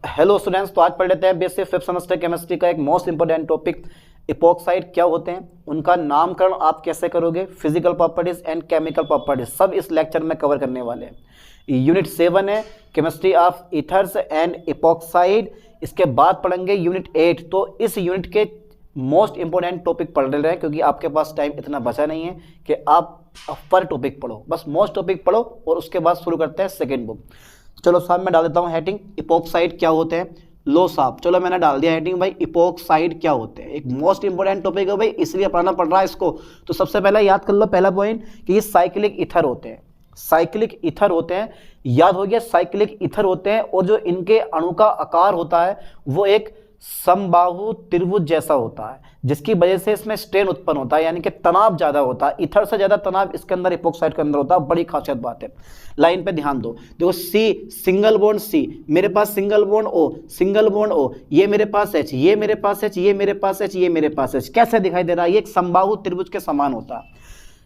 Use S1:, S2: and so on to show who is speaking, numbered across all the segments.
S1: Hello students, तो आज पढ़ लेते हैं बेसिक फिफ्थ सेमेस्टर केमिस्ट्री का एक मोस्ट इंपोर्टेंट टॉपिक इपोक्साइड क्या होते हैं, उनका नामकरण आप कैसे करोगे, physical properties and chemical properties सब इस लेक्चर में कवर करने वाले हैं। यूनिट 7 है chemistry of ethers and epoxide. इसके बाद पढ़ेंगे यूनिट 8। तो इस यूनिट के मोस्ट इंपोर्टेंट टॉपिक पढ़ रहे हैं क्योंकि आपके पास टाइम इतना बचा नहीं है कि आप पर टॉपिक पढ़ो, बस मोस्ट टॉपिक पढ़ो और उसके बाद शुरू करते हैं सेकेंड बुक। चलो साहब मैं डाल देता हूँ हेडिंग, इपोक्साइड क्या होते हैं। लो साहब, चलो मैंने डाल दिया हेडिंग भाई, इपोक्साइड क्या होते हैं। एक मोस्ट इंपोर्टेंट टॉपिक है भाई, इसलिए पढ़ना पड़ रहा है इसको। तो सबसे पहले याद कर लो पहला पॉइंट कि ये साइक्लिक ईथर होते हैं। साइक्लिक ईथर होते हैं, याद हो गया, साइक्लिक ईथर होते हैं और जो इनके अणु का आकार होता है वो एक समबाहु त्रिभुज जैसा होता है, जिसकी वजह से इसमें स्ट्रेन उत्पन्न होता है, यानी कि तनाव ज्यादा होता है। ईथर से ज्यादा तनाव इसके अंदर इपोक्साइड के अंदर होता है। बड़ी खासियत बात है। लाइन पे ध्यान दो, देखो सी सिंगल बॉन्ड सी, मेरे पास single bond O, single bond O, ये मेरे पास एच, ये मेरे पास एच, ये मेरे पास एच, ये मेरे पास एच। कैसे दिखाई दे रहा है? ये एक समबाहु त्रिभुज के समान होता है।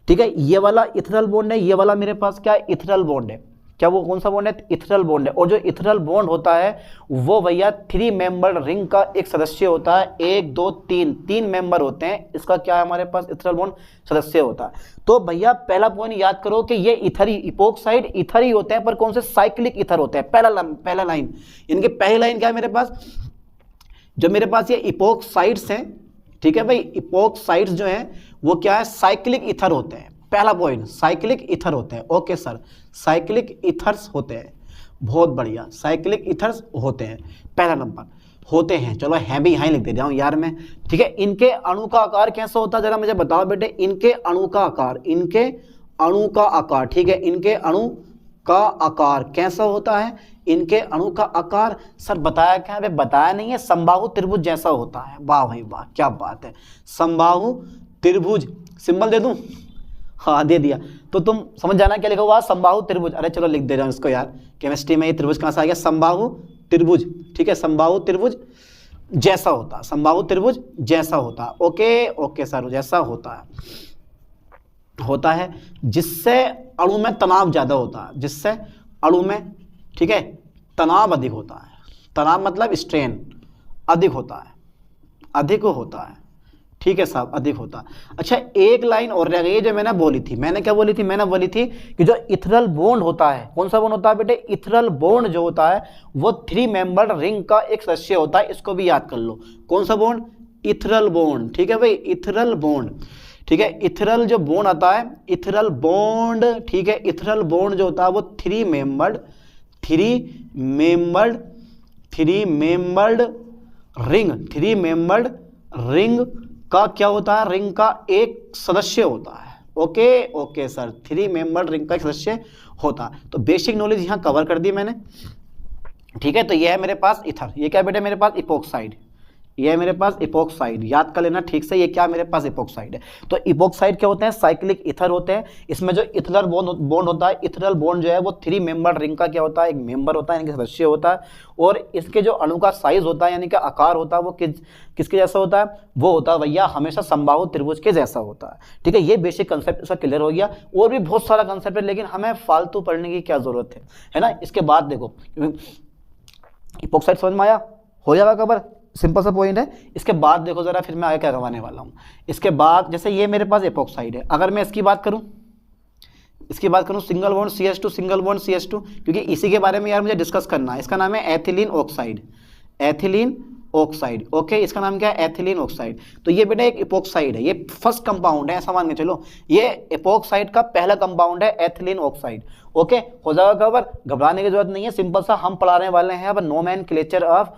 S1: ठीक है, ये वाला इथरल बॉन्ड है, ये वाला मेरे पास क्या है? इथरल बॉन्ड है। क्या वो कौन सा बॉन्ड है? इथरल बॉन्ड है। और जो इथरल बॉन्ड होता है वो भैया 3 मेंबर रिंग का एक सदस्य होता है। 1 2 3 3 मेंबर होते हैं। इसका क्या है हमारे पास? इथरल बॉन्ड सदस्य होता है। तो भैया पहला पॉइंट याद करो कि ये इथर ही, इपोक्साइड इथर ही होते हैं, पर कौन से? साइक्लिक इथर होते हैं। पहला लाइन, इनकी पहली लाइन क्या है मेरे पास? जो मेरे पास ये इपोक्साइड्स हैं, ठीक है भाई, इपोक्साइड्स जो हैं वो क्या है? साइक्लिक इथर होते हैं। पहला पॉइंट, साइक्लिक ईथर होते हैं। ओके सर, साइक्लिक ईथर्स होते हैं, बहुत बढ़िया, साइक्लिक ईथर्स होते हैं। पहला नंबर होते हैं, चलो है भी यहाँ लिख दे रहा हूँ यार मैं। ठीक है, इनके अणु का आकार कैसा होता है जरा मुझे बताओ बेटे। इनके अणु का आकार, इनके अणु का आकार, ठीक है, इनके अणु का आकार कैसा होता है? इनके अणु का आकार सर बताया क्या है? बताया नहीं है, समबाहु त्रिभुज जैसा होता है। वाह भाई वाह, क्या बात है, समबाहु त्रिभुज। सिंबल दे दूं? हाँ दे दिया। तो तुम समझ जाना क्या लिखा हुआ? समबाहु त्रिभुज। अरे चलो लिख दे रहा हूँ इसको यार, केमिस्ट्री में ये त्रिभुज कहाँ से आ गया? समबाहु त्रिभुज। ठीक है, समबाहु त्रिभुज जैसा होता है, समबाहु त्रिभुज जैसा होता है। ओके ओके सर, जैसा होता है जिससे अणु में तनाव ज्यादा होता है, जिससे अणु में, ठीक है, तनाव अधिक होता है। तनाव मतलब स्ट्रेन अधिक होता है, अधिक होता है। ठीक है साहब, अधिक होता। अच्छा एक लाइन और रह गई जो मैंने बोली थी। मैंने क्या बोली थी? मैंने बोली थी कि जो इथरल बॉन्ड होता है, कौन सा बॉन्ड होता है बेटे? इथरल बॉन्ड जो होता है वो 3 मेंबर रिंग का एक सदस्य होता है। इसको भी याद कर लो। कौन सा बॉन्ड? Ethereal bond. ठीक है भाई, इथरल बॉन्ड। ठीक है, इथरल जो बॉन्ड आता है, इथरल बॉन्ड, ठीक है, इथरल बॉन्ड जो होता है वो 3 मेंबर्ड रिंग का क्या होता है? रिंग का एक सदस्य होता है। Okay okay sir, 3 member ring का एक सदस्य होता है। तो बेसिक नॉलेज यहाँ कवर कर दी मैंने। ठीक है, तो ये है मेरे पास इथर। ये क्या बेटे मेरे पास? इपोक्साइड। ये है मेरे पास इपोक्साइड, याद कर लेना ठीक से, ये क्या मेरे पास? इपोक्साइड है। तो इपोक्साइड क्या होते हैं? साइक्लिक इथर होते हैं। इसमें जो इथरल बॉन्ड होता है, इथरल बॉन्ड जो है वो 3 मेंबर रिंग का क्या होता है? एक मेंबर होता है, यानी कि सदस्य होता है। और इसके जो अणु का साइज होता है, यानी कि आकार होता है, वो किसके जैसा होता है? वो होता है भैया हमेशा समबाहु त्रिभुज के जैसा होता है। ठीक है, ये बेसिक कंसेप्ट इसका क्लियर हो गया। और भी बहुत सारा कंसेप्ट है, लेकिन हमें फालतू पढ़ने की क्या जरूरत है ना। इसके बाद देखो, इपोक्साइड समझ में आया? हो जाएगा कवर, सिंपल सा पॉइंट है। इसके बाद देखो जरा, फिर मैं आगे क्या करवाने वाला हूँ। इसके बाद जैसे ये मेरे पास इपोक्साइड है, अगर मैं इसकी बात करूँ single bond CH2, single bond CH2, क्योंकि इसी के बारे में यार मुझे डिस्कस करना है। इसका नाम है ethylene oxide, ethylene oxide. Okay, इसका नाम क्या है? Ethylene oxide. तो ये बेटा एक इपोक्साइड है, ये फर्स्ट कंपाउंड है, ऐसा मान के चलो। ये इपोक्साइड का पहला कंपाउंड है, एथिलीन ऑक्साइड। ओके, हो जाएगा कवर, घबराने की जरूरत नहीं है। सिंपल सा हम पढ़ाने वाले हैं अब नोमेनक्लेचर ऑफ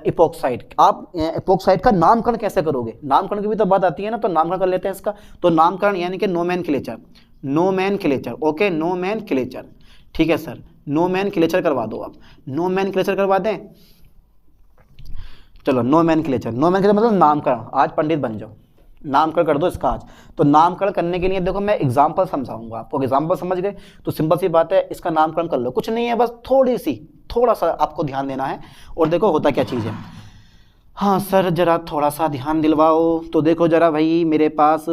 S1: इपोक्साइड। आप इपोक्साइड का नामकरण कैसे करोगे? नामकरण की भी तो बात आती है ना, तो नामकरण कर लेते हैं इसका। तो नामकरण यानी कि नोमेनक्लेचर। Okay, nomenclature. ठीक है सर, नोमेनक्लेचर करवा दो आप। नोमेनक्लेचर करवा दें? चलो नोमेनक्लेचर मतलब नामकरण। आज पंडित बन जाओ, नामकरण कर दो इसका आज। तो नामकरण करने के लिए देखो मैं एग्जाम्पल समझाऊंगा आपको। एग्जाम्पल समझ गए तो सिंपल सी बात है, इसका नामकरण कर लो। कुछ नहीं है, बस थोड़ा सा आपको ध्यान देना है। और देखो होता क्या चीज़ है। हाँ सर, जरा थोड़ा सा ध्यान दिलवाओ। तो देखो जरा भाई, मेरे पास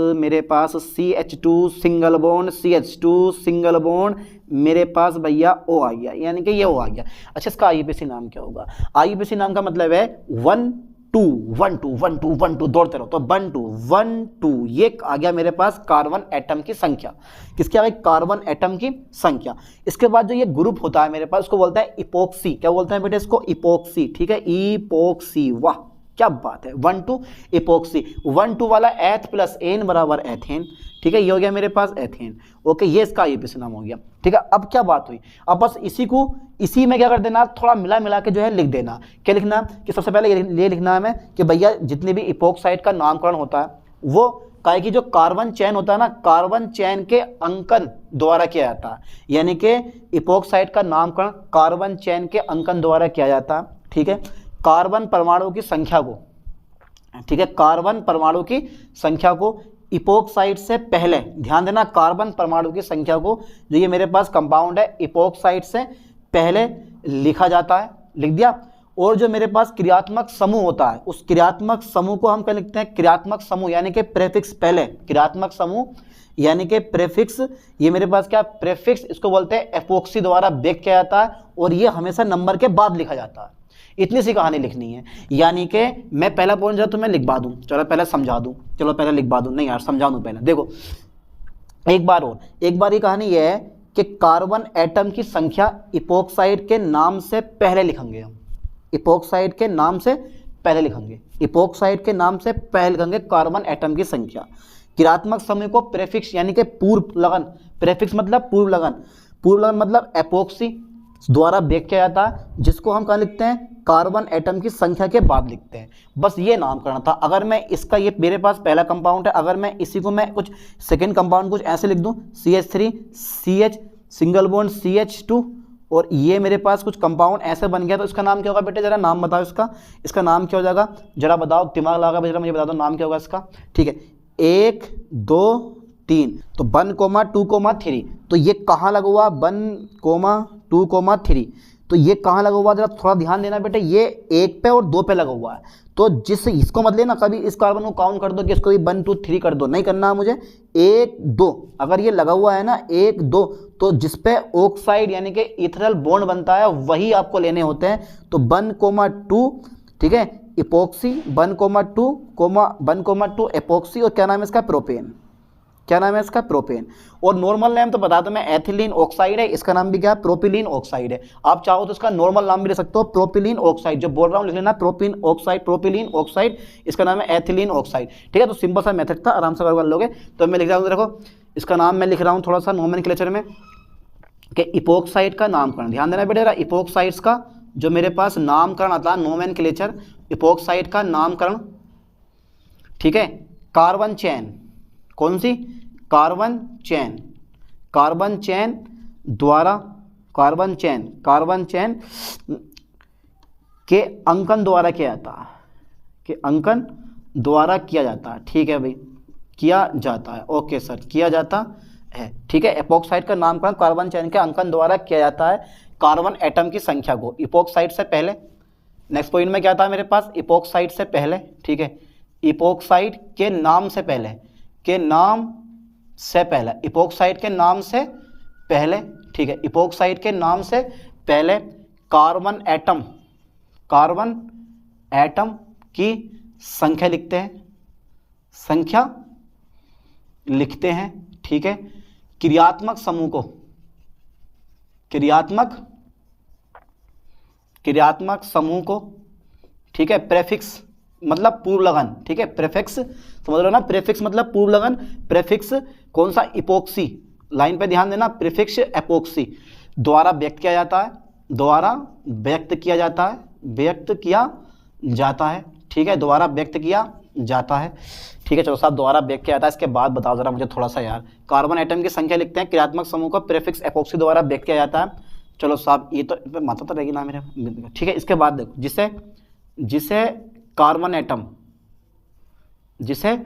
S1: CH2 single bond, CH2 single bond, मेरे पास भैया O आ गया, यानी कि ये O आ गया। अच्छा, इसका IUPAC नाम क्या होगा? IUPAC नाम का मतलब है 1 2 1 2 1 2 1 2, दौड़ते रहो। तो 1 2 1 2, ये आ गया मेरे पास कार्बन एटम की संख्या। किसकी आ गई? कार्बन एटम की संख्या। इसके बाद जो ये ग्रुप होता है मेरे पास, उसको बोलता है इपोक्सी। क्या बोलते हैं बेटे इसको? इपोक्सी। ठीक है, इपोक्सी। वाह क्या बात है, 1 2 इपोक्सी। 1 2 वाला एथ प्लस एन बराबर एथेन। ठीक है, ये हो गया मेरे पास एथेन। ओके, ये इसका IUPAC नाम हो गया। ठीक है, अब क्या बात हुई, अब बस इसी में क्या कर देना, थोड़ा मिला मिला के जो है लिख देना। क्या लिखना कि सबसे पहले ये लिखना है हमें कि भैया जितने भी इपोक्साइड का नामकरण होता है वो काहे की जो कार्बन चैन होता है ना, कार्बन चैन के अंकन द्वारा किया जाता है। यानी कि इपोक्साइड का नामकरण कार्बन चैन के अंकन द्वारा किया जाता है। ठीक है, कार्बन परमाणु की संख्या को, ठीक है, कार्बन परमाणु की संख्या को इपोक्साइड से पहले, ध्यान देना, कार्बन परमाणु की संख्या को, जो ये मेरे पास कंपाउंड है, इपोक्साइड से पहले लिखा जाता है। लिख दिया। और जो मेरे पास क्रियात्मक समूह होता है, उस क्रियात्मक समूह को हम क्या लिखते हैं? क्रियात्मक समूह, यानी कि प्रेफिक्स पहले, क्रियात्मक समूह यानी कि प्रेफिक्स। ये मेरे पास क्या प्रेफिक्स, इसको बोलते हैं एपोक्सी द्वारा व्यक्त किया जाता है, और ये हमेशा नंबर के बाद लिखा जाता है। इतनी सी कहानी लिखनी है। यानी कि मैं पहला पॉइंट जरा तुम्हें लिखवा दूं, चलो पहले समझा दूं, चलो पहले लिखवा दूं, नहीं यार समझा दूं पहले। देखो एक बार ये कहानी ये है कि कार्बन एटम की संख्या इपोक्साइड के नाम से पहले लिखेंगे हम, इपोक्साइड के नाम से पहले लिखेंगे, इपोक्साइड के नाम से पहले लिखेंगे कार्बन एटम की संख्या। क्रियात्मक समूह को प्रेफिक्स यानी कि पूर्व लगन, प्रेफिक्स मतलब पूर्व लगन, पूर्व लगन मतलब एपोक्सी द्वारा व्यक्त किया जाता है, जिसको हम कहाँ लिखते हैं? कार्बन एटम की संख्या के बाद लिखते हैं। बस ये नामकरण था। अगर मैं इसका, ये मेरे पास पहला कंपाउंड है, अगर मैं इसी को मैं कुछ सेकेंड कंपाउंड कुछ ऐसे लिख दूं, CH3 CH single bond CH2, और ये मेरे पास कुछ कंपाउंड ऐसे बन गया, तो इसका नाम क्या होगा बेटे? जरा नाम बताओ इसका नाम क्या हो जाएगा? जरा बताओ, दिमाग लगा जरा मुझे बता दो, नाम क्या होगा इसका? ठीक है, 1 2 3, तो 1 2 3, तो ये कहाँ लगा हुआ? 1 2 3, तो ये कहाँ लगा हुआ? जरा थोड़ा ध्यान देना बेटे, ये 1 पे और 2 पे लगा हुआ है। तो जिससे इसको मत लेना कभी इस कार्बन को काउंट कर दो कि इसको भी 1 2 3 कर दो, नहीं करना है मुझे। 1 2 अगर ये लगा हुआ है ना 1 2, तो जिसपे ऑक्साइड यानी कि इथेनॉल बॉन्ड बनता है वही आपको लेने होते हैं। तो 1 2, ठीक है, इपोक्सी, 1 2 एपोक्सी, और क्या नाम है इसका? प्रोपेन। क्या नाम है इसका? प्रोपेन। और नॉर्मल नेम तो बता दो मैं, एथिलीन ऑक्साइड है, इसका नाम भी क्या है? प्रोपिलीन ऑक्साइड है। आप चाहो तो इसका नॉर्मल नाम भी ले सकते हो, प्रोपिलीन ऑक्साइड। जो बोल रहा हूँ लिख लेना, प्रोपिन ऑक्साइड, प्रोपिलीन ऑक्साइड, इसका नाम है एथिलीन ऑक्साइड। ठीक है, तो सिंपल सा मेथड था, आराम से कर लोगे। तो मैं लिख रहा हूँ, देखो इसका नाम मैं लिख रहा हूँ थोड़ा सा नोमेनक्लेचर में, कि इपोक्साइड का नामकरण, ध्यान देना बेटा, इपोक्साइड्स का जो मेरे पास नामकरण आता है, नोमेनक्लेचर, इपोक्साइड का नामकरण। ठीक है, कार्बन चेन, कौन सी? कार्बन चेन, कार्बन चेन द्वारा, कार्बन चेन के अंकन द्वारा किया जाता है, के अंकन द्वारा किया जाता है। ठीक है भाई, किया जाता है। ओके सर, किया जाता है। ठीक है, एपोक्साइड का नामकरण कार्बन चेन के अंकन द्वारा किया जाता है, कार्बन एटम की संख्या को इपोक्साइड से पहले। नेक्स्ट पॉइंट में क्या था मेरे पास? इपोक्साइड से पहले। ठीक है, इपोक्साइड के नाम से पहले, के नाम से पहले, इपोक्साइड के नाम से पहले। ठीक है, इपोक्साइड के नाम से पहले कार्बन एटम की संख्या लिखते हैं, ठीक है, क्रियात्मक समूह को, क्रियात्मक समूह को, ठीक है, प्रेफिक्स मतलब पूर्व लगन। ठीक है, प्रेफिक्स समझ लो ना, प्रेफिक्स मतलब पूर्व लगन। प्रेफिक्स कौन सा? इपोक्सी, लाइन पे ध्यान देना, प्रीफिक्स एपोक्सी द्वारा व्यक्त किया जाता है, द्वारा व्यक्त किया जाता है, व्यक्त किया जाता है। ठीक है, द्वारा व्यक्त किया जाता है। ठीक है, चलो साहब, द्वारा व्यक्त किया जाता है। इसके बाद बताओ जरा मुझे थोड़ा सा यार, कार्बन एटम की संख्या लिखते हैं, क्रियात्मक समूह को प्रीफिक्स एपोक्सी द्वारा व्यक्त किया जाता है। चलो साहब, ये तो माता तो रहेगी ना मेरे। ठीक है, इसके बाद देखो, जिसे कार्बन एटम, जिसे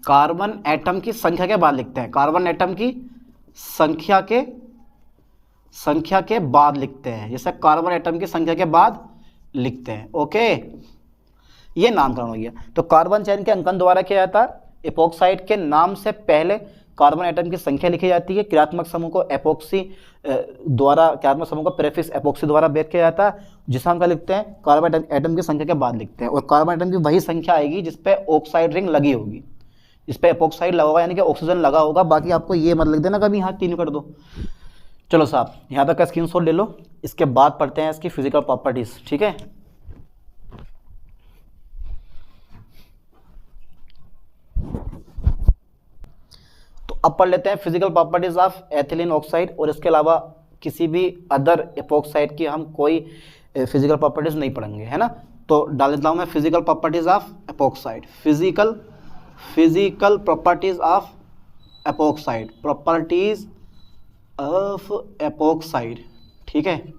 S1: कार्बन एटम की संख्या के बाद लिखते हैं, कार्बन एटम की संख्या के बाद लिखते हैं, जैसे कार्बन एटम की संख्या के बाद लिखते हैं। ओके, ये नामकरण हो गया। तो कार्बन चेन के अंकन द्वारा किया जाता है, एपोक्साइड के नाम से पहले कार्बन एटम की संख्या लिखी जाती है, क्रियात्मक समूह को एपोक्सी द्वारा, क्रियात्मक समूह को प्रेफिक्स एपोक्सी द्वारा व्यक्त किया जाता है, जिसका हम क्या लिखते हैं, कार्बन एटम की संख्या के बाद लिखते हैं। और कार्बन एटम की वही संख्या आएगी जिसपे ऑक्साइड रिंग लगी होगी, जिस पे एपोक्साइड लगा होगा यानी कि ऑक्सीजन लगा होगा। बाकी आपको ये मत लिख देना कभी यहाँ 3 कर दो। चलो साहब, यहाँ तक का स्क्रीनशॉट ले लो, इसके बाद पढ़ते हैं इसकी फिजिकल प्रॉपर्टीज। ठीक है, तो अब पढ़ लेते हैं physical properties of ethylene oxide, और इसके अलावा किसी भी अदर एपोक्साइड की हम कोई फिजिकल प्रॉपर्टीज नहीं पढ़ेंगे, है ना। तो डाल देता हूँ मैं physical properties of epoxide, physical properties of epoxide, properties of epoxide. ठीक है,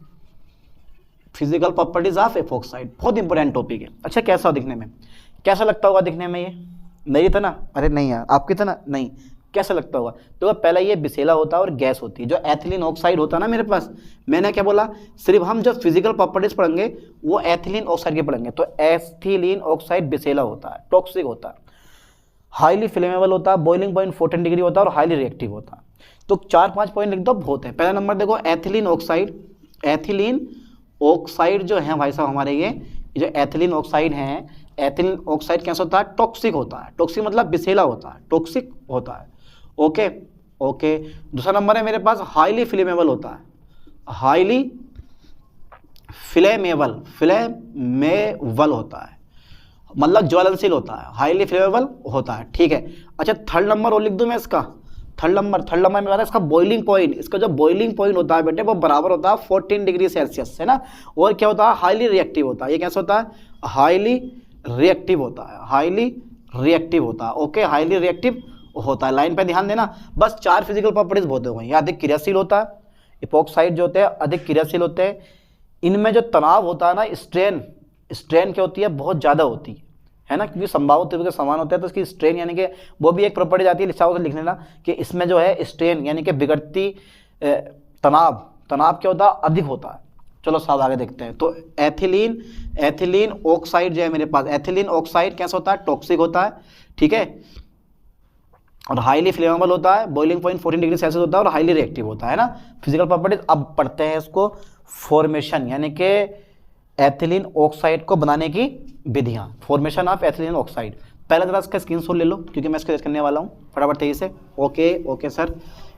S1: फिजिकल प्रॉपर्टीज ऑफ एपोक्साइड बहुत इंपॉर्टेंट टॉपिक है। अच्छा, कैसा दिखने में, कैसा लगता होगा दिखने में, ये मेरी तरह? अरे नहीं यार, आपकी तरह नहीं, कैसा लगता होगा? तो पहला ये बिसेला होता है और गैस होती है। जो एथिलीन ऑक्साइड होता है ना मेरे पास, मैंने क्या बोला, सिर्फ हम जो फिजिकल प्रॉपर्टीज पढ़ेंगे वो एथिलीन ऑक्साइड के पढ़ेंगे। तो एथिलीन ऑक्साइड बिसेला होता है, टॉक्सिक होता है, हाईली फ्लेमेबल होता है, बॉइलिंग पॉइंट 14 डिग्री होता है और हाईली रिएक्टिव होता है। तो 4-5 पॉइंट लिख दो, बहुत है। पहला नंबर देखो, एथिलीन ऑक्साइड जो है भाई साहब हमारे, ये जो एथिलीन ऑक्साइड है, एथिलीन ऑक्साइड कैसा होता है, टॉक्सिक होता है। टॉक्सिक मतलब बिसेला होता है, टॉक्सिक होता है। Okay okay. दूसरा नंबर है मेरे पास, हाईली फ्लेमेबल होता है, हाईली फ्लेमेबल होता है, मतलब ज्वलनशील होता है, हाईली फ्लेमेबल होता है। ठीक है। अच्छा, थर्ड नंबर और लिख दूं मैं इसका, थर्ड नंबर में बता इसका बॉइलिंग पॉइंट, इसका जो बॉइलिंग पॉइंट होता है बेटे वो बराबर होता है 14 डिग्री सेल्सियस, है ना। और क्या होता है, हाईली रिएक्टिव होता है। ये कैसा होता है, हाईली रिएक्टिव होता है, हाईली रिएक्टिव होता है। ओके, हाईली रिएक्टिव होता है। लाइन पे ध्यान देना। बस 4 फिजिकल प्रॉपर्टीज बहुत हो गई। ये अधिक क्रियाशील होता है, एपोक्साइड जो होते हैं अधिक क्रियाशील होते हैं। इनमें जो तनाव होता है ना, स्ट्रेन क्या होती है, बहुत ज़्यादा होती है ना, क्योंकि संभावित त्रिभुज के समान होते हैं। तो इसकी स्ट्रेन यानी कि वो भी एक प्रॉपर्टी आती है, लिखा लिख लेना कि इसमें जो है स्ट्रेन यानी कि बिगड़ती तनाव क्या होता है, अधिक होता है। चलो साहब आगे देखते हैं। तो एथिलीन ऑक्साइड जो है मेरे पास, एथिलीन ऑक्साइड कैसा होता है, टॉक्सिक होता है। ठीक है, और हाईली फ्लेमेबल होता है, बॉइलिंग पॉइंट 14 डिग्री सेल्सियस होता है और हाईली रिएक्टिव होता है ना। Physical properties. अब पढ़ते हैं इसको फॉर्मेशन यानी कि एथिलीन ऑक्साइड को बनाने की विधियां, फॉर्मेशन ऑफ एथिलीन ऑक्साइड। पहले जरा इसका स्क्रीनशॉट ले लो क्योंकि मैं इसको यूज करने वाला हूँ, फटाफट तेजी से। ओके सर,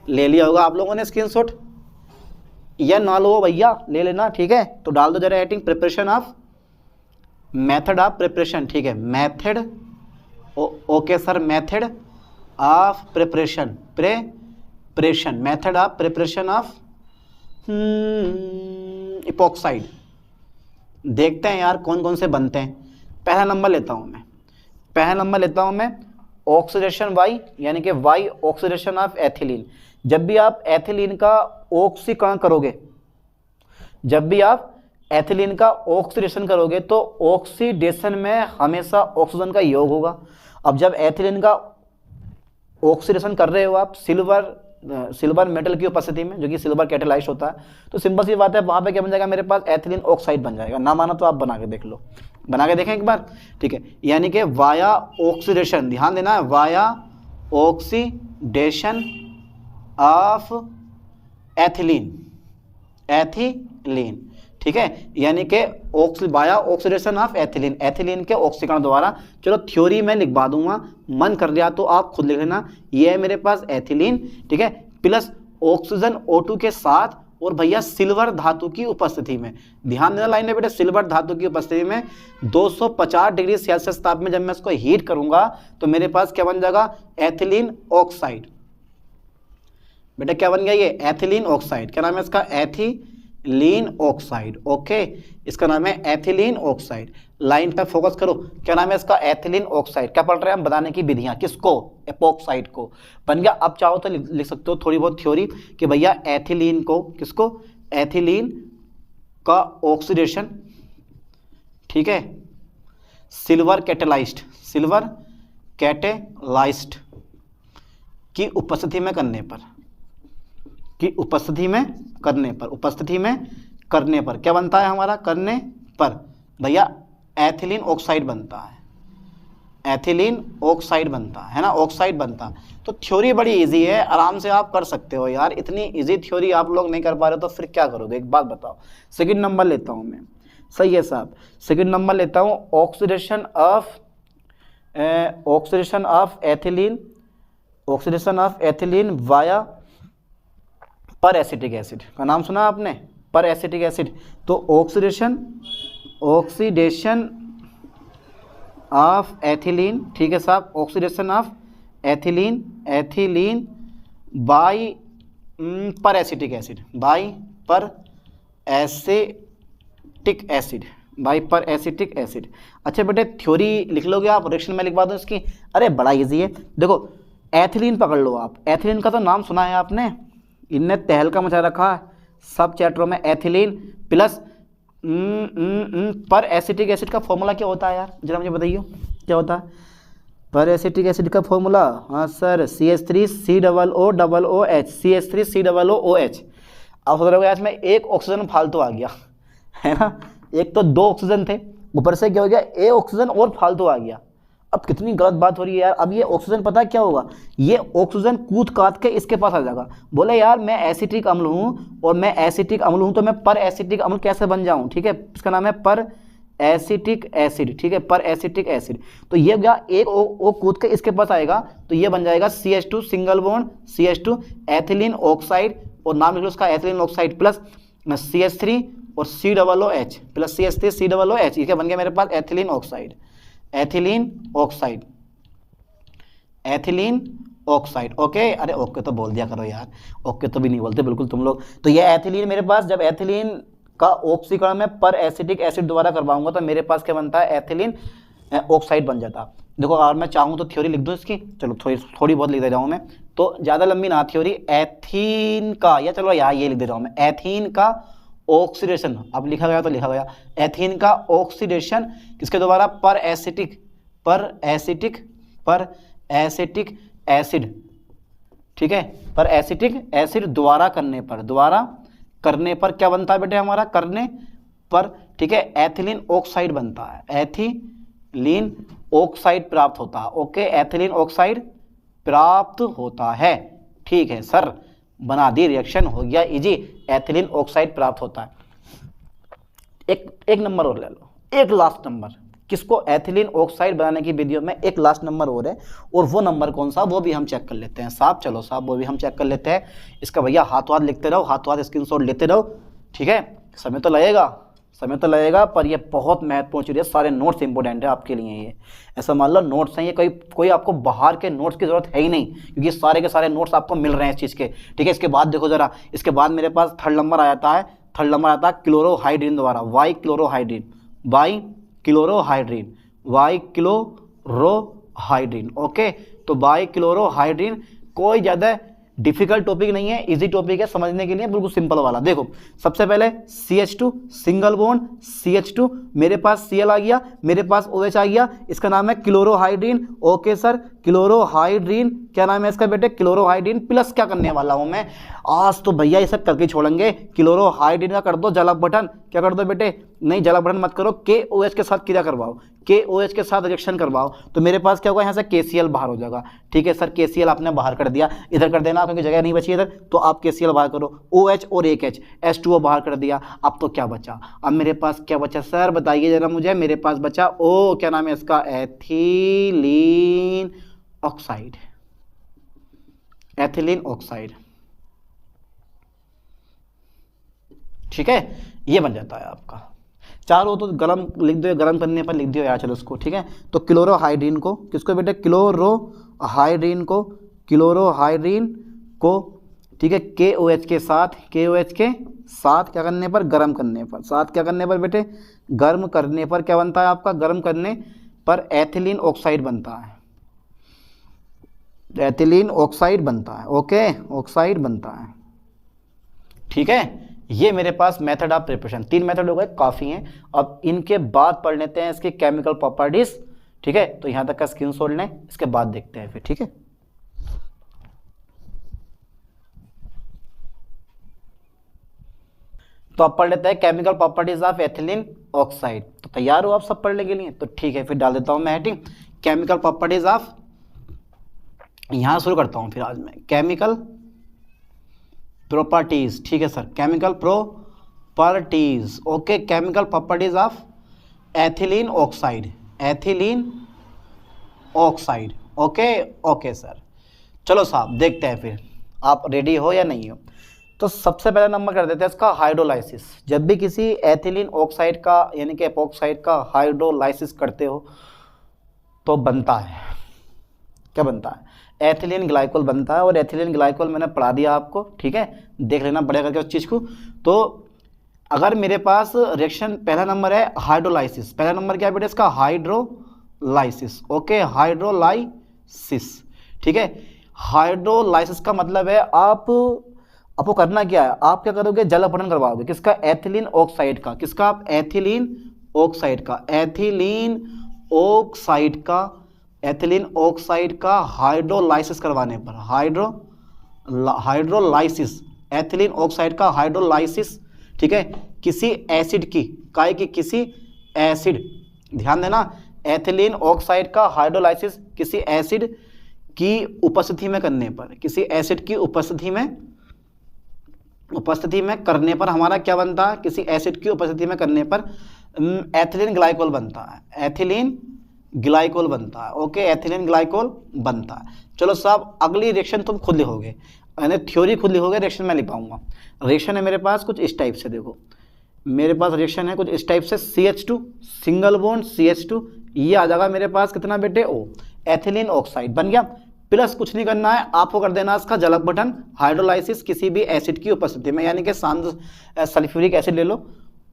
S1: ले लिया होगा आप लोगों ने स्क्रीनशॉट, या ना लो भैया, ले लेना। ठीक है, तो डाल दो जरा heading, preparation of, method of preparation. ठीक है, method, okay sir, method of preparation, method of preparation of epoxide. देखते हैं यार कौन कौन से बनते हैं। पहला नंबर लेता हूं मैं, ऑक्सीडेशन वाई यानी कि वाई ऑक्सीडेशन ऑफ एथिलीन। जब भी आप एथिलीन का ऑक्सीकरण करोगे, जब भी आप एथिलीन का ऑक्सीडेशन करोगे तो ऑक्सीडेशन में हमेशा ऑक्सीजन का योग होगा। अब जब एथिलीन का ऑक्सीडेशन कर रहे हो आप सिल्वर मेटल की उपस्थिति में, जो कि सिल्वर कैटेलाइज्ड होता है, तो सिंपल सी बात है वहां पे क्या बन जाएगा मेरे पास, एथिलीन ऑक्साइड बन जाएगा। ना माना तो आप बना के देख लो, बना के देखें एक बार। ठीक है, यानी कि वाया ऑक्सीडेशन, ध्यान देना है, वाया ऑक्सीडेशन ऑफ एथिलीन। ठीक है, यानी कि वाया ऑक्सीडेशन ऑफ एथिलीन के ऑक्सीकरण द्वारा। चलो थ्योरी में लिखवा दूंगा, मन कर लिया तो आप खुद लिख लेना। ये है मेरे पास एथिलीन, ठीक है, प्लस ऑक्सीजन O2 के साथ और भैया सिल्वर धातु की उपस्थिति में। ध्यान देना लाइन में बेटे, सिल्वर धातु की उपस्थिति में 250 डिग्री सेल्सियस ताप में जब मैं इसको हीट करूंगा तो मेरे पास क्या बन जाएगा, एथिलीन ऑक्साइड। बेटा क्या बन गया ये, एथिलीन ऑक्साइड। क्या नाम है इसका, एथिलीन ऑक्साइड। ओके, इसका नाम है एथिलीन ऑक्साइड। लाइन पे फोकस करो, क्या नाम है इसका, एथिलीन ऑक्साइड। क्या पढ़ रहे हैं हम, बनाने की विधियां, किसको, एपोक्साइड को। बन गया। अब चाहो तो लिख सकते हो थोड़ी बहुत थ्योरी कि भैया एथिलीन को, किसको, एथिलीन का ऑक्सीडेशन, ठीक है, सिल्वर कैटेलाइज्ड की उपस्थिति में करने पर, क्या बनता है हमारा, करने पर भैया एथिलीन ऑक्साइड बनता है, एथिलीन ऑक्साइड बनता है ना, ऑक्साइड बनता। तो थ्योरी बड़ी इजी है, आराम से आप कर सकते हो यार। इतनी इजी थ्योरी आप लोग नहीं कर पा रहे हो तो फिर क्या करोगे, एक बात बताओ। सेकंड नंबर लेता हूं मैं, सही है साहब, सेकंड नंबर लेता हूं, oxidation of ethylene, oxidation of ethylene via पर एसिटिक एसिड का नाम सुना आपने, पर एसिटिक एसिड। तो ऑक्सीडेशन ऑफ एथिलीन, ठीक है साहब, ऑक्सीडेशन ऑफ एथिलीन बाय पर एसिटिक एसिड, बाय पर एसिटिक एसिड, बाय पर एसिटिक एसिड। अच्छा बेटे थ्योरी लिख लोगे आप, रिएक्शन में लिखवा दो इसकी। अरे बड़ा इजी है, देखो एथिलीन पकड़ लो आप, एथिलीन का तो नाम सुना है आपने, इनने तहलका मचा रखा है सब चैप्टरों में। एथिलीन प्लस पर एसिटिक एसिड का फॉर्मूला क्या होता है यार, जरा मुझे बताइए क्या होता है पर एसिटिक एसिड का फॉर्मूला। हाँ सर, CH3COOH, CH3COOH। अब सोच रहे हो यार इसमें एक ऑक्सीजन फालतू आ गया है ना, एक तो 2 ऑक्सीजन थे, ऊपर से क्या हो गया, एक ऑक्सीजन और फालतू आ गया। अब कितनी गलत बात हो रही है यार। अब ये ऑक्सीजन पता है क्या होगा, ये ऑक्सीजन कूद काट के इसके पास आ जाएगा। बोले यार मैं एसिटिक अम्ल हूँ और मैं एसिटिक अम्ल हूँ तो मैं पर एसिटिक अम्ल कैसे बन जाऊँ, ठीक है, इसका नाम है पर एसिटिक एसिड, ठीक है, पर एसिटिक एसिड। तो ये गया एक ओ कूद के इसके पास आएगा तो ये बन जाएगा CH2 single bond CH2 ethylene oxide, और नाम लिख लो उसका एथिलीन ऑक्साइड प्लस CH3 और COOH प्लस CH3COOH, ये क्या बन गया मेरे पास, ethylene oxide, ethylene oxide, ethylene oxide. Okay, अरे ओके तो बोल दिया करो यार, ओके तो भी नहीं बोलते बिल्कुल तुम लोग। तो ये एथिलीन मेरे पास, जब एथिलीन का ऑक्सीकरण में पर एसिटिक एसिड द्वारा करवाऊंगा तो मेरे पास क्या बनता है, एथिलीन ऑक्साइड बन जाता। देखो अगर मैं चाहूँ तो थ्योरी लिख दूँ इसकी, चलो थोड़ी बहुत लिख दे रहा हूँ मैं, तो ज़्यादा लंबी ना थ्योरी। एथीन का, या चलो यार ये लिख दे रहा हूँ मैं, एथीन का ऑक्सीडेशन, अब लिखा गया तो लिखा गया, एथीन का ऑक्सीडेशन किसके द्वारा, पर एसिटिक एसिड, ठीक है, पर एसिटिक एसिड द्वारा करने पर क्या बनता है बेटे हमारा, करने पर, ठीक है, एथिलीन ऑक्साइड बनता है, एथिलीन ऑक्साइड प्राप्त होता है। ओके, एथिलीन ऑक्साइड प्राप्त होता है, ठीक है सर, बना दी, रिएक्शन हो गया इजी, एथिलीन ऑक्साइड प्राप्त होता है। एक नंबर और ले लो, एक लास्ट नंबर, किसको, एथिलीन ऑक्साइड बनाने की विधियों में एक लास्ट नंबर और है, और वो नंबर कौन सा, वो भी हम चेक कर लेते हैं साहब। चलो साहब वो भी हम चेक कर लेते हैं। इसका भैया हाथ लिखते रहो, हाथ स्क्रीनशॉट लेते रहो, ठीक है, समय तो लगेगा पर ये बहुत महत्वपूर्ण चीज़ है, सारे नोट्स इंपॉर्टेंट है आपके लिए। ये ऐसा मान लो नोट्स हैं ये, कोई आपको बाहर के नोट्स की जरूरत है ही नहीं, क्योंकि सारे के सारे नोट्स आपको मिल रहे हैं इस चीज़ के, ठीक है। इसके बाद देखो जरा, इसके बाद मेरे पास थर्ड नंबर आता है क्लोरोहाइड्रीन द्वारा, वाई क्लोरोहाइड्रीन, ओके। तो बाई क्लोरोहाइड्रीन कोई ज़्यादा डिफिकल्ट टॉपिक नहीं है, इजी टॉपिक है समझने के लिए, बिल्कुल सिंपल वाला। देखो सबसे पहले CH2 सिंगल बॉन्ड CH2, मेरे पास Cl आ गया, मेरे पास OH आ गया, इसका नाम है क्लोरोहाइड्रीन। ओके सर, क्लोरोहाइड्रीन, क्या नाम है इसका बेटे, क्लोरोहाइड्रीन प्लस क्या करने वाला हूं मैं आज, तो भैया ये सब करके छोड़ेंगे। क्लोरोहाइड्रीन का कर दो जलक बटन, क्या कर दो बेटे, नहीं जलक बटन मत करो, KOH के साथ क्रिया करवाओ, KOH के साथ रिएक्शन करवाओ, तो मेरे पास क्या होगा, यहाँ से KCl बाहर हो जाएगा, ठीक है सर। KCl आपने बाहर कर दिया, इधर कर देना क्योंकि जगह नहीं बची इधर, तो आप KCl बाहर करो, OH और एक H, H2O बाहर कर दिया। अब तो क्या बचा, अब मेरे पास क्या बचा सर बताइए जरा मुझे, मेरे पास बचा क्या नाम है इसका, एथिलीन ऑक्साइड, एथिलीन ऑक्साइड, ठीक है, ये बन जाता है आपका। चारों तो गरम लिख दो, गरम करने पर लिख दियो यार, चलो उसको, ठीक है। तो क्लोरोहाइड्रीन को, किसको बेटे, क्लोरोहाइड्रीन को, ठीक है, KOH के साथ क्या करने पर, गर्म करने पर, क्या करने पर बेटे, गर्म करने पर क्या बनता है आपका, गर्म करने पर एथिलीन ऑक्साइड बनता है, एथिलीन ऑक्साइड बनता है, ओके, ऑक्साइड बनता है, ठीक है। ये मेरे पास मेथड ऑफ प्रिपरेशन, 3 मेथड हो गए, काफ़ी हैं। अब इनके बाद पढ़ लेते हैं इसके केमिकल प्रॉपर्टीज, ठीक है। तो यहाँ तक का स्क्रीनशॉट लें, इसके बाद देखते हैं फिर, ठीक है। तो अब पढ़ लेते हैं chemical properties of ethylene oxide. तो तैयार हो आप सब पढ़ने के लिए? तो ठीक है, फिर डाल देता हूँ मैं हेडिंग केमिकल प्रॉपर्टीज ऑफ, यहाँ शुरू करता हूँ फिर आज मैं, केमिकल प्रॉपर्टीज। ठीक है sir, chemical properties, okay, chemical properties of ethylene oxide, ethylene oxide, okay okay sir. चलो साहब देखते हैं फिर, आप रेडी हो या नहीं हो? तो सबसे पहला नंबर कर देते हैं इसका हाइड्रोलाइसिस। जब भी किसी एथिलीन ऑक्साइड का यानी कि एपॉक्साइड का हाइड्रोलाइसिस करते हो तो बनता है, क्या बनता है? एथिलीन ग्लाइकोल बनता है। और एथिलीन ग्लाइकोल मैंने पढ़ा दिया आपको, ठीक है, देख लेना बढ़िया करके उस चीज़ को। तो अगर मेरे पास रिएक्शन पहला नंबर है हाइड्रोलाइसिस, पहला नंबर क्या है बेटा इसका? हाइड्रोलाइसिस, ओके, हाइड्रोलाइसिस, ठीक है। हाइड्रोलाइसिस का मतलब है आपको करना क्या है, आप क्या करोगे? जल अपहरण करवाओगे। किसका? एथिलीन ऑक्साइड का। किसका? आप एथिलीन ऑक्साइड का, एथिलीन ऑक्साइड का, एथिलीन ऑक्साइड का हाइड्रोलाइसिस करवाने पर, हाइड्रोलाइसिस, एथिलीन ऑक्साइड का हाइड्रोलाइसिस, ठीक है, किसी एसिड की, काय की, किसी एसिड, ध्यान देना, एथिलीन ऑक्साइड का हाइड्रोलाइसिस किसी एसिड की उपस्थिति में करने पर, किसी एसिड की उपस्थिति में करने पर हमारा क्या बनता है? किसी एसिड की उपस्थिति में करने पर एथिलीन ग्लाइकोल बनता है, एथिलीन ग्लाइकोल बनता है, ओके, एथिलीन ग्लाइकोल बनता है। चलो साहब अगली रिएक्शन तुम खुद लिखोगे, यानी थ्योरी खुद लिखोगे, रिएक्शन मैं लिख पाऊंगा। रिएक्शन है मेरे पास कुछ इस टाइप से, देखो मेरे पास रिएक्शन है कुछ इस टाइप से, CH2 सिंगल बॉन्ड CH2, ये आ जाएगा मेरे पास कितना बेटे? O, एथिलीन ऑक्साइड बन गया। प्लस कुछ नहीं करना है आपको, कर देना इसका जल अपघटन, हाइड्रोलाइसिस किसी भी एसिड की उपस्थिति में, यानी कि सल्फ्यूरिक एसिड ले लो,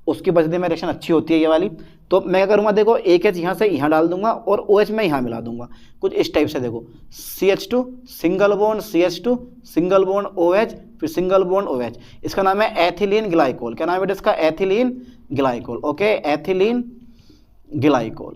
S1: उसकी उपस्थिति में रिएक्शन अच्छी होती है ये वाली। तो मैं क्या करूँगा? देखो एक H यहाँ से यहाँ डाल दूंगा और OH मैं यहाँ मिला दूंगा, कुछ इस टाइप से। देखो CH2 single bond CH2 single bond OH, फिर सिंगल बॉन्ड OH, इसका नाम है एथिलीन ग्लाइकोल। क्या नाम है बेटा इसका? Ethylene glycol, okay, ethylene glycol,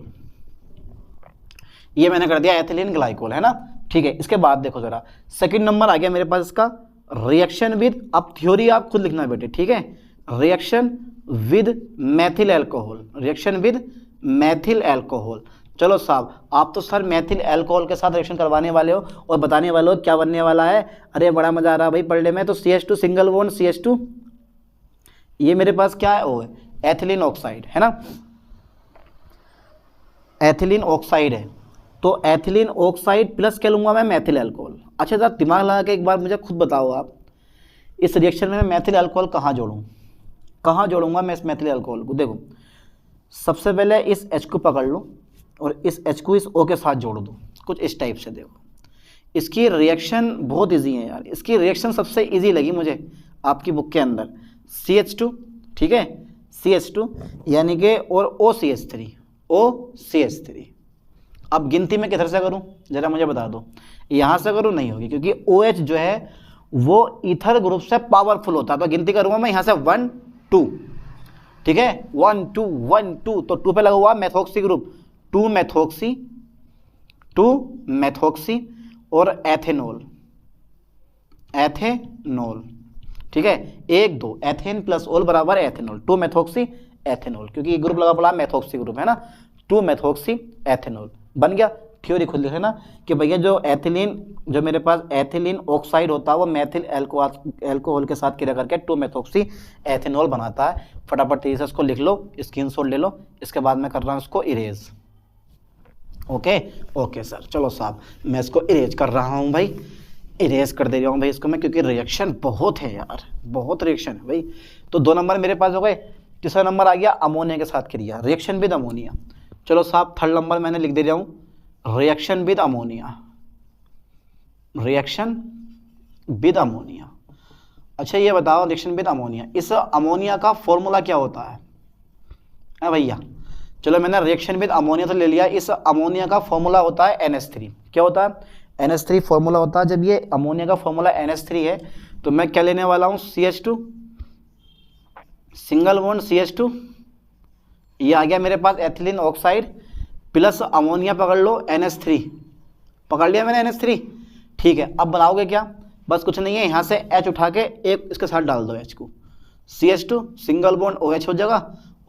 S1: ये मैंने कर दिया एथिलीन ग्लाइकोल, है ना, ठीक है। इसके बाद देखो जरा सेकंड नंबर आ गया मेरे पास इसका रिएक्शन विद, अब थ्योरी आप खुद लिखना बेटे, ठीक है, reaction with Maithil alcohol, reaction with Maithil alcohol. चलो साहब आप तो सर मैथिल अल्कोहल के साथ रिएक्शन करवाने वाले हो और बताने वाले हो क्या बनने वाला है। अरे बड़ा मजा आ रहा है भाई पढ़ने में। तो CH2 सिंगल बॉन्ड CH2, ये मेरे पास क्या है? O है, एथिलीन ऑक्साइड, है ना, एथिलीन ऑक्साइड है। तो एथिलीन ऑक्साइड प्लस क्या लूँगा मैं? मैथिल अल्कोहल। अच्छा जरा दिमाग लगा के एक बार मुझे खुद बताओ आप, इस रिएक्शन में मैं मैथिल अल्कोहल कहाँ जोड़ूँ, कहाँ जोड़ूंगा मैं इस मैथिल अल्कोहल को? देखो सबसे पहले इस H को पकड़ लो और इस H को इस O के साथ जोड़ दो, कुछ इस टाइप से। देखो इसकी रिएक्शन बहुत इजी है यार, इसकी रिएक्शन सबसे इजी लगी मुझे आपकी बुक के अंदर। CH2, ठीक है, CH2 यानी कि और OCH3, OCH3। अब गिनती में किधर से करूं जरा मुझे बता दो, यहाँ से करूं? नहीं होगी, क्योंकि OH जो है वो ईथर ग्रुप से पावरफुल होता है। तो गिनती करूंगा मैं यहाँ से 1 2, ठीक है, 1 2 1 2, तो 2 पे लगा हुआ मेथोक्सी ग्रुप, 2 मेथोक्सी और एथेनॉल, एथेनॉल, ठीक है, 1 2 एथेन प्लस ओल बराबर एथेनॉल, 2 मेथोक्सी एथेनॉल, क्योंकि ये ग्रुप लगा पड़ा मेथोक्सी ग्रुप, है ना, 2 मेथोक्सी एथेनॉल बन गया। थ्योरी खुद लिखे ना कि भैया जो एथिलीन, जो मेरे पास एथिलीन ऑक्साइड होता है वो मैथिल अल्कोहल के साथ क्रिया करके 2 मेथोक्सी एथेनॉल बनाता है। फटाफट से इसको लिख लो, स्क्रीनशॉट ले लो, इसके बाद मैं कर रहा हूँ इसको इरेज। ओके ओके सर, चलो साहब मैं इसको इरेज कर रहा हूँ भाई, इरेज कर दे रहा हूँ भाई इसको मैं, क्योंकि रिएक्शन बहुत है यार, बहुत रिएक्शन है भाई। तो 2 नंबर मेरे पास हो गए। तीसरा नंबर आ गया अमोनिया के साथ क्रिया, रिएक्शन विद अमोनिया। चलो साहब थर्ड नंबर मैंने लिख दे रहा हूँ reaction with ammonia, reaction with ammonia. अच्छा ये बताओ रिएक्शन विद अमोनिया, इस अमोनिया का फॉर्मूला क्या होता है भैया? चलो मैंने रिएक्शन विद अमोनिया तो ले लिया, इस अमोनिया का फॉर्मूला होता है NH3। क्या होता है? NH3 फॉर्मूला होता है। जब ये अमोनिया का फॉर्मूला NH3 है तो मैं क्या लेने वाला हूँ? CH2 सिंगल बॉन्ड CH2, ये आ गया मेरे पास एथिलीन ऑक्साइड प्लस अमोनिया पकड़ लो NH3, पकड़ लिया मैंने NH3, ठीक है। अब बनाओगे क्या? बस कुछ नहीं है, यहाँ से H उठा के एक इसके साथ डाल दो H को, CH2 सिंगल बॉन्ड OH हो जाएगा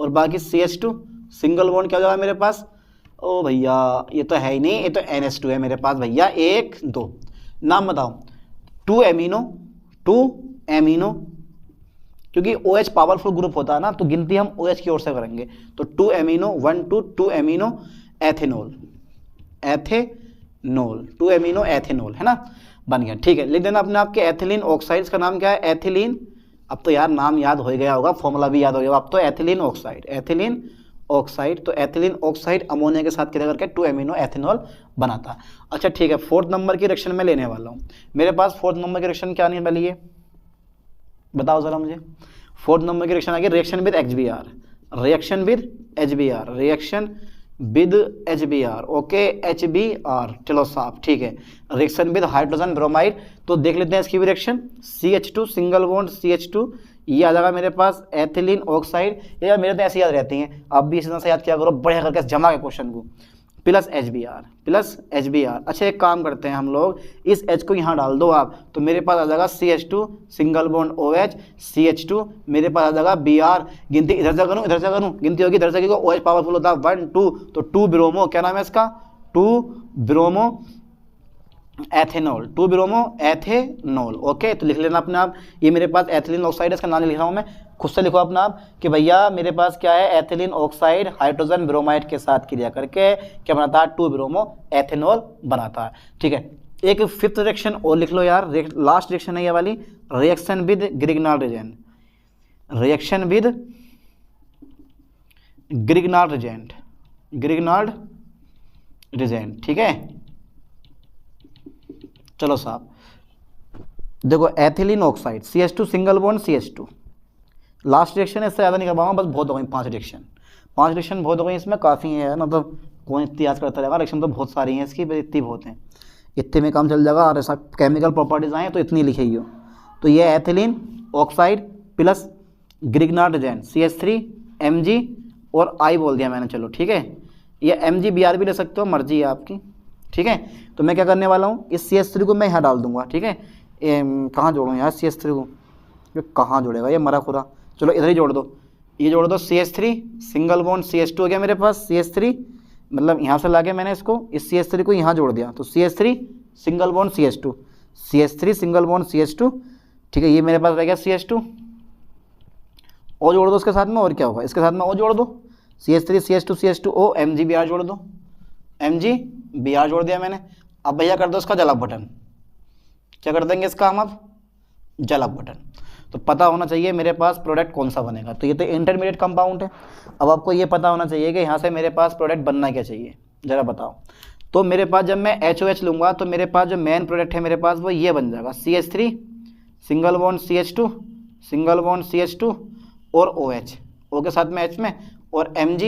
S1: और बाकी CH2 सिंगल बॉन्ड क्या हो जाएगा मेरे पास, ओ भैया ये तो है ही नहीं, ये तो NH2 है मेरे पास भैया, 1 2। नाम बताओ, 2 एमिनो, क्योंकि OH पावरफुल ग्रुप होता है ना, तो गिनती हम OH की ओर से करेंगे। तो 2 amino 1 2 amino ethanol, 2 amino ethanol है ना, बन गया। ठीक है, लिख देना अपने आपके एथिलीन ऑक्साइड का नाम क्या है, एथिलीन। अब तो यार नाम याद हो गया होगा, फॉर्मूला भी याद हो गया अब तो, एथिलीन ऑक्साइड। तो एथिलीन ऑक्साइड अमोनिया के साथ क्या करके 2 एमिनो एथेनॉल बनाता है। अच्छा ठीक है, 4th नंबर की रिएक्शन में लेने वाला हूँ। मेरे पास 4th नंबर की रिएक्शन क्या आने वाली है, बताओ जरा मुझे। 4th नंबर की रिएक्शन आ गई, reaction with HBr, okay HBr, चलो साफ, ठीक है। रिएक्शन विद हाइड्रोजन ब्रोमाइड, तो देख लेते हैं इसकी भी reaction. CH2 single bond CH2, ये आ जाएगा मेरे पास एथिलीन ऑक्साइड। ये यार मेरे तो ऐसे याद रहती हैं, आप भी इसी तरह से याद किया करो, बढ़िया करके जमा के क्वेश्चन को, प्लस HBr। अच्छा एक काम करते हैं हम लोग, इस H को यहाँ डाल दो आप, तो मेरे पास आ जाएगा CH2 single bond OH, CH2 मेरे पास आ जाएगा Br। गिनती इधर से करूँ गिनती होगी इधर से, क्योंकि OH पावरफुल होता है 1 2, तो 2 ब्रोमो, क्या नाम है इसका, 2 ब्रोमो एथेनॉल, ओके। तो लिख लेना अपने आप, ये मेरे पास एथिलीन ऑक्साइड है, इसका नाम लिख रहा हूँ मैं, खुद से लिखो अपना आप कि भैया मेरे पास क्या है, एथिलीन ऑक्साइड हाइड्रोजन ब्रोमाइड के साथ क्रिया करके क्या बनाता है, 2 ब्रोमो एथेनॉल बनाता है। ठीक है, एक 5th रिएक्शन और लिख लो यार, लास्ट रिएक्शन है ये वाली, रिएक्शन विद ग्रिग्नाल्ड रिजेंट, ठीक है। चलो साहब देखो, ethylene oxide CH2 single bond CH2, last reaction है, इससे ज़्यादा नहीं कर पाऊंगा, बस बहुत हो गई 5 रिएक्शन बहुत हो गई, इसमें काफ़ी है, मतलब कौन इतनी याद करता रहेगा, रिएक्शन तो बहुत सारी हैं इसकी, इतनी बहुत हैं, इतने में काम चल जाएगा। और ऐसा केमिकल प्रॉपर्टीज आए तो इतनी लिखी हो। तो ये ethylene oxide plus Grignard reagent CH3 Mg और I बोल दिया मैंने, चलो ठीक है। ये MgBr भी ले सकते हो, मर्जी है आपकी, ठीक है। तो मैं क्या करने वाला हूँ, इस CH3 को मैं यहाँ डाल दूंगा, ठीक है। कहाँ जोड़ूँ यार CH3 को, ये कहाँ जोड़ेगा ये मरा खुरा, चलो इधर ही जोड़ दो, ये जोड़ दो। CH3 सिंगल बॉन्ड CH2 हो गया मेरे पास, CH3 मतलब यहाँ से लाके मैंने इसको, इस CH3 को यहाँ जोड़ दिया, तो CH3 single bond CH2, CH3 single bond CH2, ठीक है। ये मेरे पास रह गया CH2, और जोड़ दो उसके साथ में, और क्या होगा इसके साथ में, और जोड़ दो CH3 CH2 CH2 O MgBr जोड़ दो, MgBr जोड़ दिया मैंने। अब भैया कर दो इसका जल अपघटन, क्या कर देंगे इसका हम अब, जल अपघटन। तो पता होना चाहिए मेरे पास प्रोडक्ट कौन सा बनेगा, तो ये तो इंटरमीडिएट कंपाउंड है। अब आपको ये पता होना चाहिए कि यहाँ से मेरे पास प्रोडक्ट बनना क्या चाहिए, ज़रा बताओ। तो मेरे पास जब मैं HOH लूँगा तो मेरे पास जो मेन प्रोडक्ट है मेरे पास वो ये बन जाएगा, CH3 सिंगल बॉन्ड CH2 और OH, O के साथ में H में, और Mg,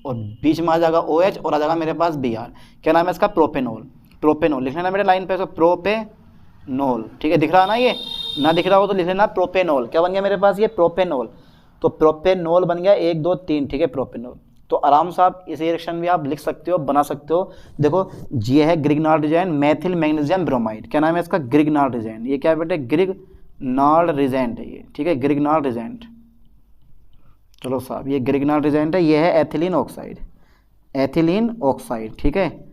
S1: और बीच में आ जाएगा OH, और आ जाएगा मेरे पास Br। क्या नाम है इसका, प्रोपेनॉल लिख लेना मेरे लाइन पे, तो प्रोपेनॉल, ठीक है। दिख रहा है ना, ये ना दिख रहा हो तो लिख लेना प्रोपेनॉल। क्या बन गया मेरे पास, ये प्रोपेनॉल। तो प्रोपेनॉल बन गया 1 2 3, ठीक है, प्रोपेनॉल। तो आराम से आप इस रिएक्शन भी आप लिख सकते हो, बना सकते हो। देखो ये है ग्रिग्नाल्ड रिजेंट मेथिल मैग्नीशियम ब्रोमाइड, क्या नाम है इसका, ग्रिग्नाल्ड रिजेंट। ये क्या है बेटे, ग्रिग्नाल्ड रिजेंट है ये, ठीक है, ग्रिग्नाल्ड रिजेंट। चलो साहब ये ग्रिग्नाल्ड रिजेंट है, ये है एथिलीन ऑक्साइड, ठीक है,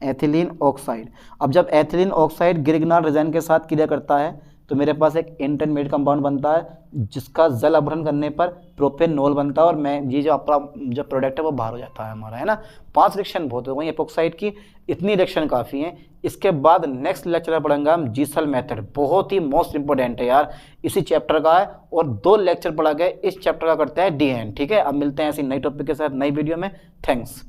S1: एथिलीन ऑक्साइड। अब जब एथिलीन ऑक्साइड ग्रिग्नाल्ड रिजेंट के साथ क्रिया करता है तो मेरे पास एक इंटरमीडिएट कंपाउंड बनता है जिसका जल अपघटन करने पर प्रोपेनॉल बनता है, और मैं ये जो अपना जो प्रोडक्ट है वो बाहर हो जाता है हमारा, है ना। 5 रिएक्शन बहुत हो गई एपॉक्साइड की, इतनी रिएक्शन काफ़ी हैं। इसके बाद नेक्स्ट लेक्चर पढ़ेंगे हम जीसल मेथड, बहुत ही मोस्ट इंपॉर्टेंट है यार, इसी चैप्टर का है, और 2 लेक्चर पढ़ा गए इस चैप्टर का करते हैं DN, ठीक है। अब मिलते हैं ऐसी नई टॉपिक के साथ नई वीडियो में, थैंक्स।